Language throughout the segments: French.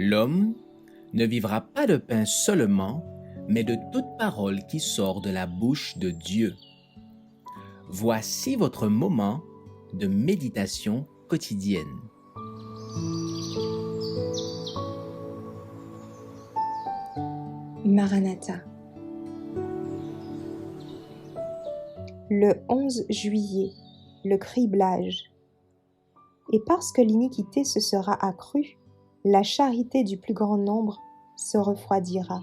L'homme ne vivra pas de pain seulement, mais de toute parole qui sort de la bouche de Dieu. Voici votre moment de méditation quotidienne. Maranatha. Le 11 juillet, le criblage. Et parce que l'iniquité se sera accrue, la charité du plus grand nombre se refroidira.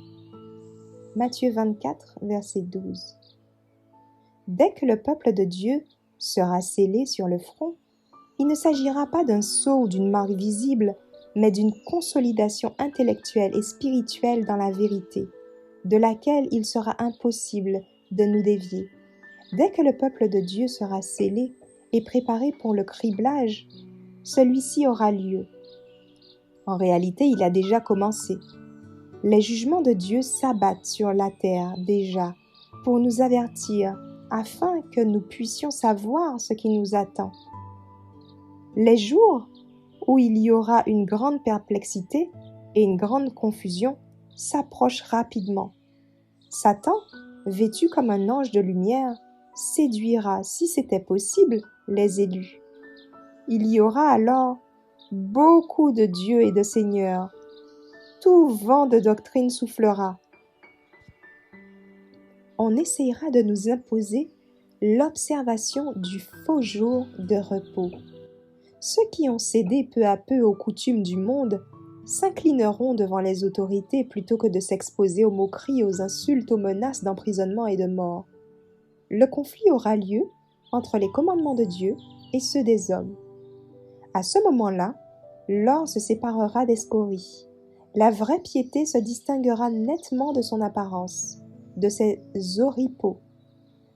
Matthieu 24, verset 12. Dès que le peuple de Dieu sera scellé sur le front, il ne s'agira pas d'un sceau ou d'une marque visible, mais d'une consolidation intellectuelle et spirituelle dans la vérité, de laquelle il sera impossible de nous dévier. Dès que le peuple de Dieu sera scellé et préparé pour le criblage, celui-ci aura lieu. En réalité, il a déjà commencé. Les jugements de Dieu s'abattent sur la terre déjà pour nous avertir afin que nous puissions savoir ce qui nous attend. Les jours où il y aura une grande perplexité et une grande confusion s'approchent rapidement. Satan, vêtu comme un ange de lumière, séduira, si c'était possible, les élus. Il y aura alors beaucoup de dieux et de seigneurs. Tout vent de doctrine soufflera. On essayera de nous imposer l'observation du faux jour de repos. Ceux qui ont cédé peu à peu aux coutumes du monde s'inclineront devant les autorités plutôt que de s'exposer aux moqueries, aux insultes, aux menaces d'emprisonnement et de mort. Le conflit aura lieu entre les commandements de Dieu et ceux des hommes. À ce moment-là, l'or se séparera des scories. La vraie piété se distinguera nettement de son apparence, de ses oripeaux.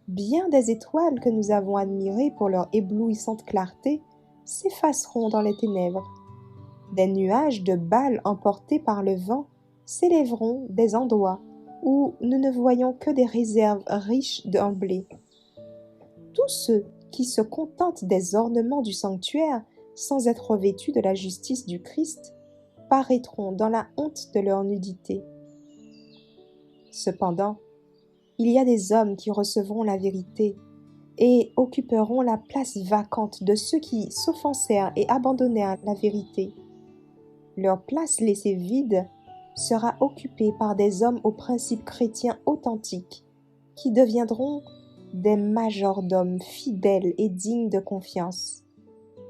Bien des étoiles que nous avons admirées pour leur éblouissante clarté s'effaceront dans les ténèbres. Des nuages de balles emportés par le vent s'élèveront des endroits où nous ne voyons que des réserves riches en blé. Tous ceux qui se contentent des ornements du sanctuaire sans être revêtus de la justice du Christ paraîtront dans la honte de leur nudité. Cependant, il y a des hommes qui recevront la vérité et occuperont la place vacante de ceux qui s'offensèrent et abandonnèrent la vérité. Leur place laissée vide sera occupée par des hommes aux principes chrétiens authentiques qui deviendront des majordomes fidèles et dignes de confiance.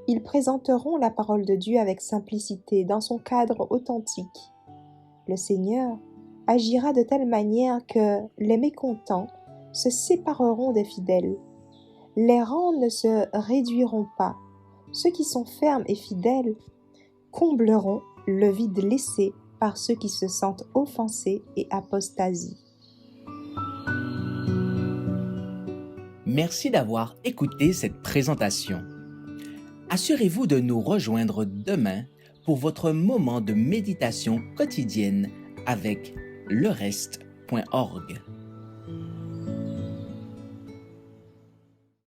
Ils présenteront la parole de Dieu avec simplicité dans son cadre authentique. Le Seigneur agira de telle manière que les mécontents se sépareront des fidèles. Les rangs ne se réduiront pas. Ceux qui sont fermes et fidèles combleront le vide laissé par ceux qui se sentent offensés et apostasient. Merci d'avoir écouté cette présentation. Assurez-vous de nous rejoindre demain pour votre moment de méditation quotidienne avec lereste.org.